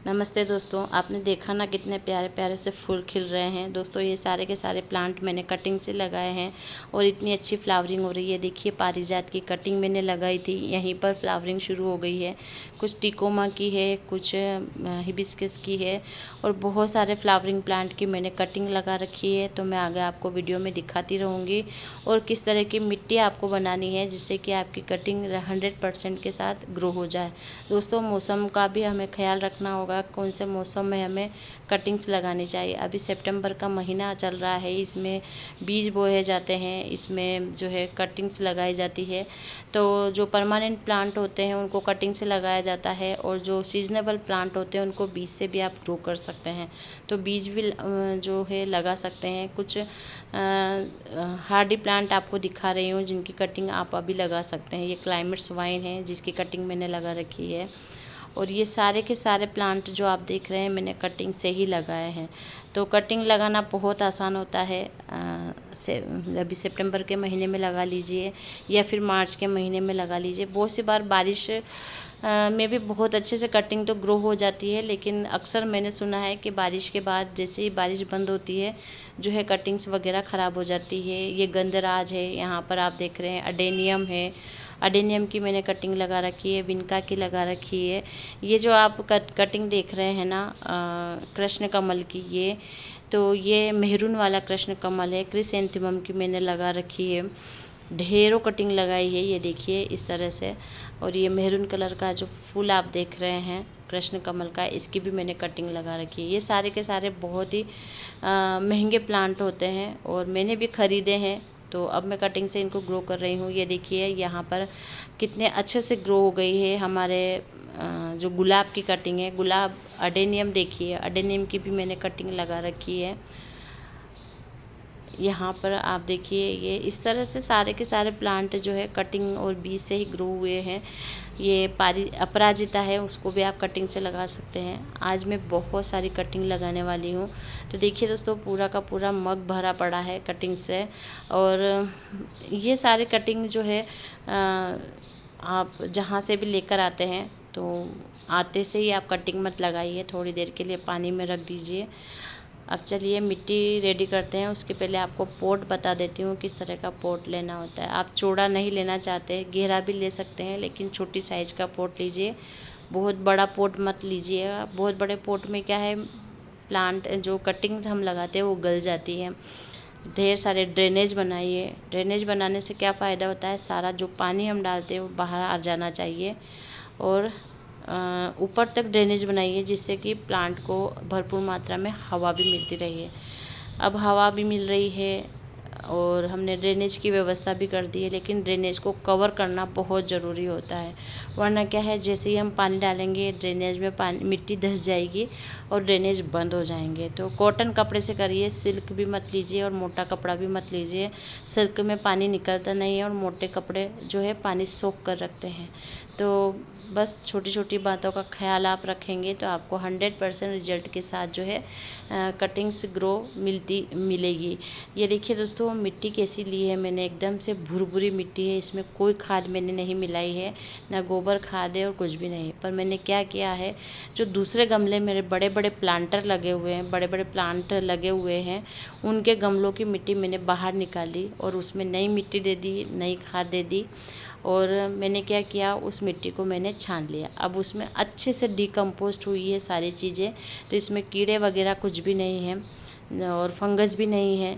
नमस्ते दोस्तों, आपने देखा ना कितने प्यारे प्यारे से फूल खिल रहे हैं। दोस्तों ये सारे के सारे प्लांट मैंने कटिंग से लगाए हैं और इतनी अच्छी फ्लावरिंग हो रही है। देखिए पारिजात की कटिंग मैंने लगाई थी, यहीं पर फ्लावरिंग शुरू हो गई है। कुछ टिकोमा की है, कुछ हिबिस्कस की है और बहुत सारे फ्लावरिंग प्लांट की मैंने कटिंग लगा रखी है। तो मैं आगे आपको वीडियो में दिखाती रहूँगी और किस तरह की मिट्टी आपको बनानी है जिससे कि आपकी कटिंग 100% के साथ ग्रो हो जाए। दोस्तों मौसम का भी हमें ख्याल रखना होगा, कौन से मौसम में हमें कटिंग्स लगानी चाहिए। अभी सितंबर का महीना चल रहा है, इसमें बीज बोए जाते हैं, इसमें जो है कटिंग्स लगाई जाती है। तो जो परमानेंट प्लांट होते हैं उनको कटिंग से लगाया जाता है और जो सीजनेबल प्लांट होते हैं उनको बीज से भी आप ग्रो कर सकते हैं। तो बीज भी जो है लगा सकते हैं। कुछ हार्डी प्लांट आपको दिखा रही हूँ जिनकी कटिंग आप अभी लगा सकते हैं। ये क्लाइमेट्स वाइन है जिसकी कटिंग मैंने लगा रखी है और ये सारे के सारे प्लांट जो आप देख रहे हैं मैंने कटिंग से ही लगाए हैं। तो कटिंग लगाना बहुत आसान होता है। अभी सितंबर के महीने में लगा लीजिए या फिर मार्च के महीने में लगा लीजिए। बहुत सी बार बारिश में भी बहुत अच्छे से कटिंग तो ग्रो हो जाती है, लेकिन अक्सर मैंने सुना है कि बारिश के बाद जैसे ही बारिश बंद होती है जो है कटिंग्स वगैरह ख़राब हो जाती है। ये गंधराज है, यहाँ पर आप देख रहे हैं अडेनियम है, अडेनियम की मैंने कटिंग लगा रखी है, विनका की लगा रखी है। ये जो आप कटिंग देख रहे हैं ना कृष्ण कमल की, ये मेहरून वाला कृष्ण कमल है। क्रिसैंथेमम की मैंने लगा रखी है, ढेरों कटिंग लगाई है। ये देखिए इस तरह से। और ये मेहरून कलर का जो फूल आप देख रहे हैं कृष्ण कमल का, इसकी भी मैंने कटिंग लगा रखी है। ये सारे के सारे बहुत ही महंगे प्लांट होते हैं और मैंने भी ख़रीदे हैं। तो अब मैं कटिंग से इनको ग्रो कर रही हूँ। ये देखिए यहाँ पर कितने अच्छे से ग्रो हो गई है हमारे जो गुलाब की कटिंग है। गुलाब अडेनियम देखिए, अडेनियम की भी मैंने कटिंग लगा रखी है। यहाँ पर आप देखिए ये इस तरह से सारे के सारे प्लांट जो है कटिंग और बीज से ही ग्रो हुए हैं। ये अपराजिता है, उसको भी आप कटिंग से लगा सकते हैं। आज मैं बहुत सारी कटिंग लगाने वाली हूँ। तो देखिए दोस्तों पूरा का पूरा मग भरा पड़ा है कटिंग से। और ये सारे कटिंग जो है आप जहाँ से भी लेकर आते हैं तो आते से ही आप कटिंग मत लगाइए, थोड़ी देर के लिए पानी में रख दीजिए। अब चलिए मिट्टी रेडी करते हैं। उसके पहले आपको पोट बता देती हूँ किस तरह का पोट लेना होता है। आप चौड़ा नहीं लेना चाहते, गहरा भी ले सकते हैं, लेकिन छोटी साइज़ का पोट लीजिए। बहुत बड़ा पोट मत लीजिएगा। बहुत बड़े पोट में क्या है, प्लांट जो कटिंग हम लगाते हैं वो गल जाती है। ढेर सारे ड्रेनेज बनाइए। ड्रेनेज बनाने से क्या फ़ायदा होता है, सारा जो पानी हम डालते हैं वो बाहर आ जाना चाहिए और ऊपर तक ड्रेनेज बनाइए जिससे कि प्लांट को भरपूर मात्रा में हवा भी मिलती रही है। अब हवा भी मिल रही है और हमने ड्रेनेज की व्यवस्था भी कर दी है, लेकिन ड्रेनेज को कवर करना बहुत ज़रूरी होता है। वरना क्या है, जैसे ही हम पानी डालेंगे ड्रेनेज में पानी मिट्टी धंस जाएगी और ड्रेनेज बंद हो जाएंगे। तो कॉटन कपड़े से करिए, सिल्क भी मत लीजिए और मोटा कपड़ा भी मत लीजिए। सिल्क में पानी निकलता नहीं है और मोटे कपड़े जो है पानी सोख कर रखते हैं। तो बस छोटी छोटी बातों का ख्याल आप रखेंगे तो आपको 100% रिजल्ट के साथ जो है कटिंग्स ग्रो मिलेगी। ये देखिए दोस्तों मिट्टी कैसी ली है मैंने, एकदम से भुरभुरी मिट्टी है। इसमें कोई खाद मैंने नहीं मिलाई है, ना गोबर खाद है और कुछ भी नहीं। पर मैंने क्या किया है, जो दूसरे गमले मेरे बड़े बड़े प्लांटर लगे हुए हैं, बड़े बड़े प्लांट लगे हुए हैं, उनके गमलों की मिट्टी मैंने बाहर निकाली और उसमें नई मिट्टी दे दी, नई खाद दे दी। और मैंने क्या किया, उस मिट्टी को मैंने छान लिया। अब उसमें अच्छे से डिकम्पोस्ट हुई है सारी चीज़ें। तो इसमें कीड़े वगैरह कुछ भी नहीं हैं और फंगस भी नहीं है।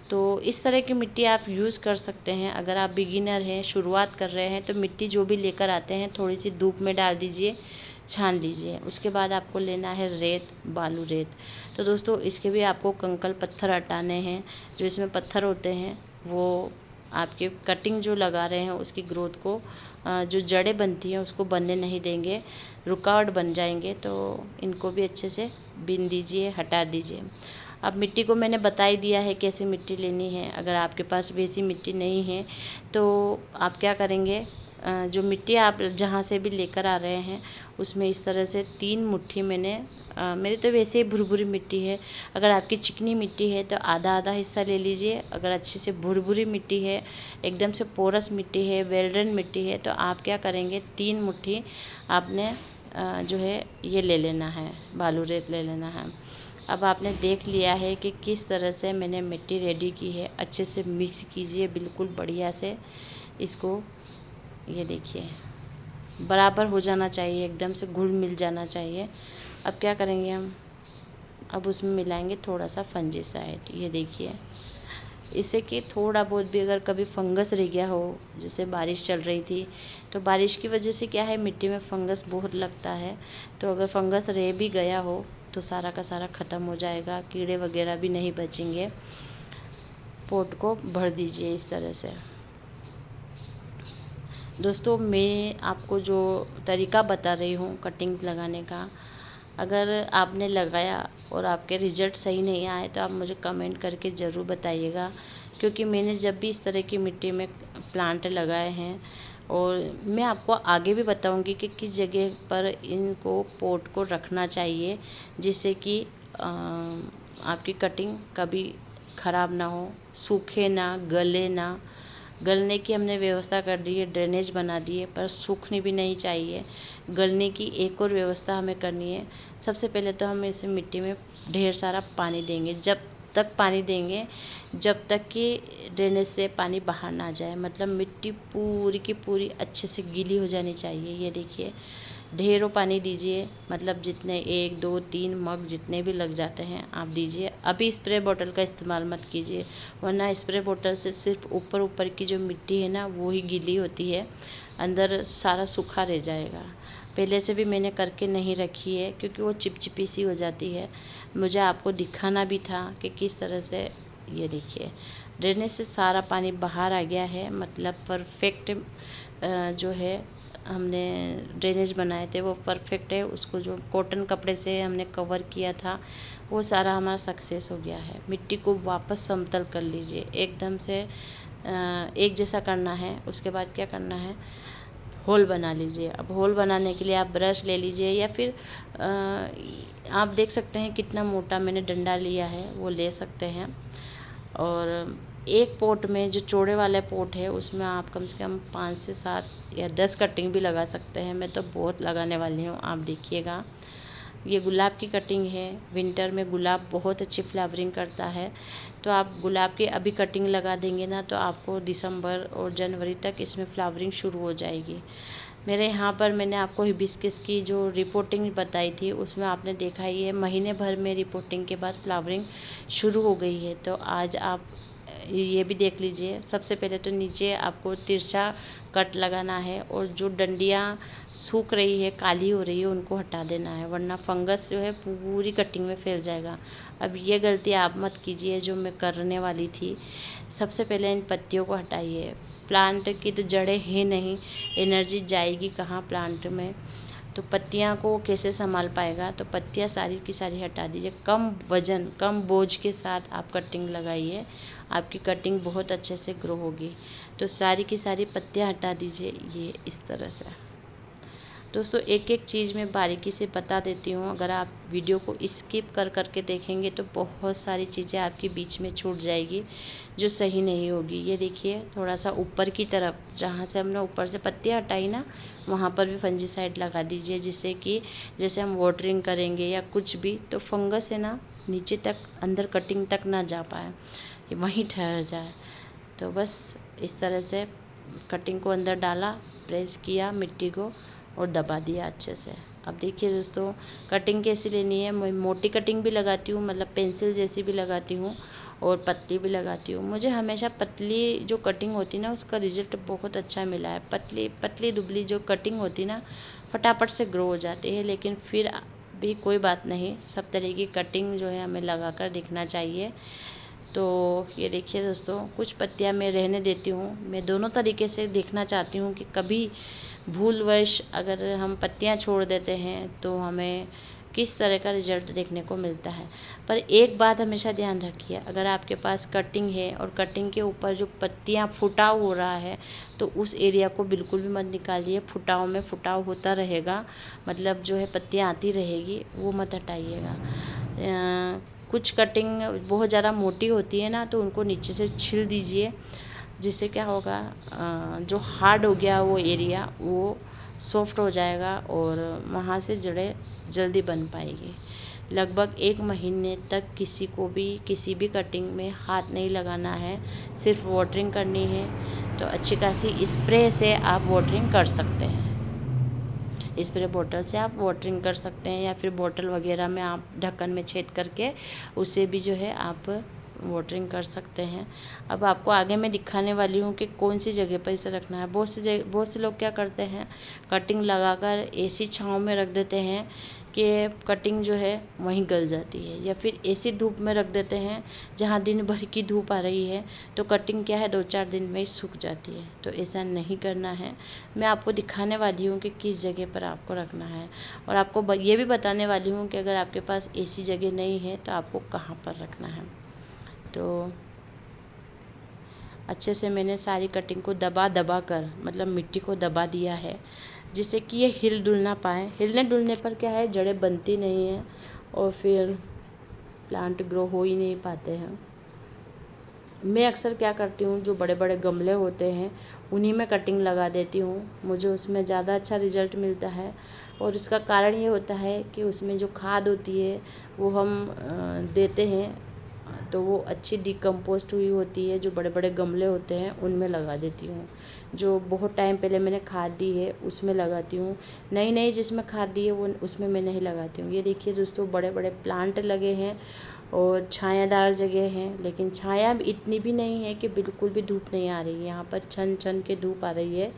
तो इस तरह की मिट्टी आप यूज़ कर सकते हैं। अगर आप बिगिनर हैं, शुरुआत कर रहे हैं, तो मिट्टी जो भी लेकर आते हैं थोड़ी सी धूप में डाल दीजिए, छान लीजिए। उसके बाद आपको लेना है रेत, बालू रेत। तो दोस्तों इसके भी आपको कंकड़ पत्थर हटाने हैं। जो इसमें पत्थर होते हैं वो आपके कटिंग जो लगा रहे हैं उसकी ग्रोथ को, जो जड़ें बनती हैं उसको बनने नहीं देंगे, रुकावट बन जाएंगे। तो इनको भी अच्छे से बीन दीजिए, हटा दीजिए। अब मिट्टी को मैंने बता ही दिया है कैसी मिट्टी लेनी है। अगर आपके पास वैसी मिट्टी नहीं है तो आप क्या करेंगे, जो मिट्टी आप जहाँ से भी लेकर आ रहे हैं उसमें इस तरह से 3 मुट्ठी मैंने मेरी तो वैसे ही भुरभुरी मिट्टी है। अगर आपकी चिकनी मिट्टी है तो आधा आधा हिस्सा ले लीजिए। अगर अच्छे से भुरभुरी मिट्टी है, एकदम से पोरस मिट्टी है, वेल ड्रेन मिट्टी है, तो आप क्या करेंगे, 3 मुट्ठी आपने जो है ये ले लेना है, बालू रेत ले लेना है। अब आपने देख लिया है कि किस तरह से मैंने मिट्टी रेडी की है। अच्छे से मिक्स कीजिए बिल्कुल बढ़िया से इसको। ये देखिए बराबर हो जाना चाहिए, एकदम से घुल मिल जाना चाहिए। अब क्या करेंगे हम, अब उसमें मिलाएंगे थोड़ा सा फंजीसाइड। ये देखिए, इससे कि थोड़ा बहुत भी अगर कभी फंगस रह गया हो, जैसे बारिश चल रही थी तो बारिश की वजह से क्या है, मिट्टी में फंगस बहुत लगता है। तो अगर फंगस रह भी गया हो तो सारा का सारा ख़त्म हो जाएगा, कीड़े वगैरह भी नहीं बचेंगे। पोट को भर दीजिए इस तरह से। दोस्तों, मैं आपको जो तरीका बता रही हूँ कटिंग लगाने का, अगर आपने लगाया और आपके रिजल्ट सही नहीं आए तो आप मुझे कमेंट करके ज़रूर बताइएगा। क्योंकि मैंने जब भी इस तरह की मिट्टी में प्लांट लगाए हैं, और मैं आपको आगे भी बताऊंगी कि किस जगह पर इनको पोट को रखना चाहिए, जिससे कि आपकी कटिंग कभी ख़राब ना हो, सूखे ना, गले ना। गलने की हमने व्यवस्था कर दी है, ड्रेनेज बना दी है, पर सूखनी भी नहीं चाहिए। गलने की एक और व्यवस्था हमें करनी है। सबसे पहले तो हम इसे मिट्टी में ढेर सारा पानी देंगे। जब तक पानी देंगे जब तक कि ड्रेनेज से पानी बाहर ना जाए, मतलब मिट्टी पूरी की पूरी अच्छे से गीली हो जानी चाहिए। ये देखिए, ढेरों पानी दीजिए, मतलब जितने 1 2 3 मग जितने भी लग जाते हैं आप दीजिए। अभी स्प्रे बॉटल का इस्तेमाल मत कीजिए, वरना स्प्रे बॉटल से सिर्फ ऊपर ऊपर की जो मिट्टी है ना वो ही गीली होती है, अंदर सारा सूखा रह जाएगा। पहले से भी मैंने करके नहीं रखी है क्योंकि वो चिपचिपी सी हो जाती है। मुझे आपको दिखाना भी था कि किस तरह से। ये देखिए, ड्रेनेज से सारा पानी बाहर आ गया है, मतलब परफेक्ट जो है हमने ड्रेनेज बनाए थे वो परफेक्ट है। उसको जो कॉटन कपड़े से हमने कवर किया था वो सारा हमारा सक्सेस हो गया है। मिट्टी को वापस समतल कर लीजिए, एकदम से एक जैसा करना है। उसके बाद क्या करना है, होल बना लीजिए। अब होल बनाने के लिए आप ब्रश ले लीजिए, या फिर आप देख सकते हैं कितना मोटा मैंने डंडा लिया है, वो ले सकते हैं। और एक पोट में जो चौड़े वाले पोट है उसमें आप कम से कम 5 से 7 या 10 कटिंग भी लगा सकते हैं। मैं तो बहुत लगाने वाली हूँ, आप देखिएगा। ये गुलाब की कटिंग है। विंटर में गुलाब बहुत अच्छी फ्लावरिंग करता है, तो आप गुलाब की अभी कटिंग लगा देंगे ना तो आपको दिसंबर और जनवरी तक इसमें फ्लावरिंग शुरू हो जाएगी। मेरे यहाँ पर मैंने आपको हिबिस्कस की जो रिपोर्टिंग बताई थी उसमें आपने देखा ही है, महीने भर में रिपोर्टिंग के बाद फ्लावरिंग शुरू हो गई है। तो आज आप ये भी देख लीजिए। सबसे पहले तो नीचे आपको तिरछा कट लगाना है, और जो डंडियाँ सूख रही है, काली हो रही है, उनको हटा देना है, वरना फंगस जो है पूरी कटिंग में फैल जाएगा। अब ये गलती आप मत कीजिए जो मैं करने वाली थी। सबसे पहले इन पत्तियों को हटाइए। प्लांट की तो जड़ें हैं नहीं, एनर्जी जाएगी कहाँ प्लांट में, तो पत्तियां को कैसे संभाल पाएगा। तो पत्तियां सारी की सारी हटा दीजिए। कम वजन, कम बोझ के साथ आप कटिंग लगाइए, आपकी कटिंग बहुत अच्छे से ग्रो होगी। तो सारी की सारी पत्तियां हटा दीजिए, ये इस तरह से। दोस्तों, एक एक चीज़ मैं बारीकी से बता देती हूँ। अगर आप वीडियो को स्किप कर करके देखेंगे तो बहुत सारी चीज़ें आपके बीच में छूट जाएगी जो सही नहीं होगी। ये देखिए, थोड़ा सा ऊपर की तरफ जहाँ से हमने ऊपर से पत्तियाँ हटाई ना, वहाँ पर भी फंजीसाइड लगा दीजिए, जिससे कि जैसे हम वाटरिंग करेंगे या कुछ भी, तो फंगस है ना नीचे तक, अंदर कटिंग तक ना जा पाए, वहीं ठहर जाए। तो बस इस तरह से कटिंग को अंदर डाला, प्रेस किया मिट्टी को और दबा दिया अच्छे से। अब देखिए दोस्तों, कटिंग कैसी लेनी है। मैं मोटी कटिंग भी लगाती हूँ, मतलब पेंसिल जैसी भी लगाती हूँ, और पतली भी लगाती हूँ। मुझे हमेशा पतली जो कटिंग होती ना उसका रिजल्ट बहुत अच्छा मिला है। पतली पतली दुबली जो कटिंग होती ना फटाफट से ग्रो हो जाती है, लेकिन फिर भी कोई बात नहीं, सब तरह की कटिंग जो है हमें लगा कर दिखना चाहिए। तो ये देखिए दोस्तों, कुछ पत्तियां मैं रहने देती हूँ। मैं दोनों तरीके से देखना चाहती हूँ कि कभी भूलवश अगर हम पत्तियां छोड़ देते हैं तो हमें किस तरह का रिजल्ट देखने को मिलता है। पर एक बात हमेशा ध्यान रखिए, अगर आपके पास कटिंग है और कटिंग के ऊपर जो पत्तियां फुटाव हो रहा है तो उस एरिया को बिल्कुल भी मत निकालिए। फुटाव में फुटाव होता रहेगा, मतलब जो है पत्तियां आती रहेगी, वो मत हटाइएगा। कुछ कटिंग बहुत ज़्यादा मोटी होती है ना, तो उनको नीचे से छील दीजिए, जिससे क्या होगा, जो हार्ड हो गया वो एरिया वो सॉफ्ट हो जाएगा और वहाँ से जड़ें जल्दी बन पाएगी। लगभग 1 महीने तक किसी को भी किसी भी कटिंग में हाथ नहीं लगाना है, सिर्फ वाटरिंग करनी है। तो अच्छी खासी स्प्रे से आप वाटरिंग कर सकते हैं, स्प्रे बोतल से आप वाटरिंग कर सकते हैं, या फिर बोतल वगैरह में आप ढक्कन में छेद करके उससे भी जो है आप वाटरिंग कर सकते हैं। अब आपको आगे मैं दिखाने वाली हूँ कि कौन सी जगह पर इसे रखना है। बहुत से लोग क्या करते हैं, कटिंग लगाकर ऐसी छाँव में रख देते हैं कि कटिंग जो है वहीं गल जाती है, या फिर ऐसी धूप में रख देते हैं जहाँ दिन भर की धूप आ रही है तो कटिंग क्या है 2-4 दिन में ही सूख जाती है। तो ऐसा नहीं करना है। मैं आपको दिखाने वाली हूँ कि किस जगह पर आपको रखना है, और आपको ये भी बताने वाली हूँ कि अगर आपके पास ऐसी जगह नहीं है तो आपको कहाँ पर रखना है। तो अच्छे से मैंने सारी कटिंग को दबा दबा कर, मतलब मिट्टी को दबा दिया है, जिससे कि ये हिल डुल ना पाए। हिलने डुलने पर क्या है, जड़ें बनती नहीं हैं और फिर प्लांट ग्रो हो ही नहीं पाते हैं। मैं अक्सर क्या करती हूँ, जो बड़े बड़े गमले होते हैं उन्हीं में कटिंग लगा देती हूँ, मुझे उसमें ज़्यादा अच्छा रिज़ल्ट मिलता है। और इसका कारण ये होता है कि उसमें जो खाद होती है वो हम देते हैं तो वो अच्छी डिकम्पोस्ट हुई होती है। जो बड़े बड़े गमले होते हैं उनमें लगा देती हूँ। जो बहुत टाइम पहले मैंने खाद दी है उसमें लगाती हूँ, नई नई जिसमें खाद दी है वो उसमें मैं नहीं लगाती हूँ। ये देखिए दोस्तों, बड़े बड़े प्लांट लगे हैं और छायादार जगह है, लेकिन छाया इतनी भी नहीं है कि बिल्कुल भी धूप नहीं आ रही है। यहाँ पर छन छन के धूप आ रही है,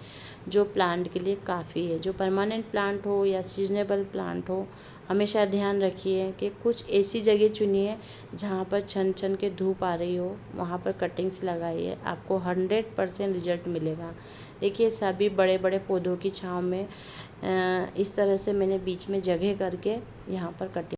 जो प्लांट के लिए काफ़ी है। जो परमानेंट प्लांट हो या सीजनेबल प्लांट हो, हमेशा ध्यान रखिए कि कुछ ऐसी जगह चुनिए जहाँ पर छन छन के धूप आ रही हो, वहाँ पर कटिंग्स लगाइए, आपको 100% रिजल्ट मिलेगा। देखिए सभी बड़े बड़े पौधों की छाँव में इस तरह से मैंने बीच में जगह करके यहाँ पर कटिंग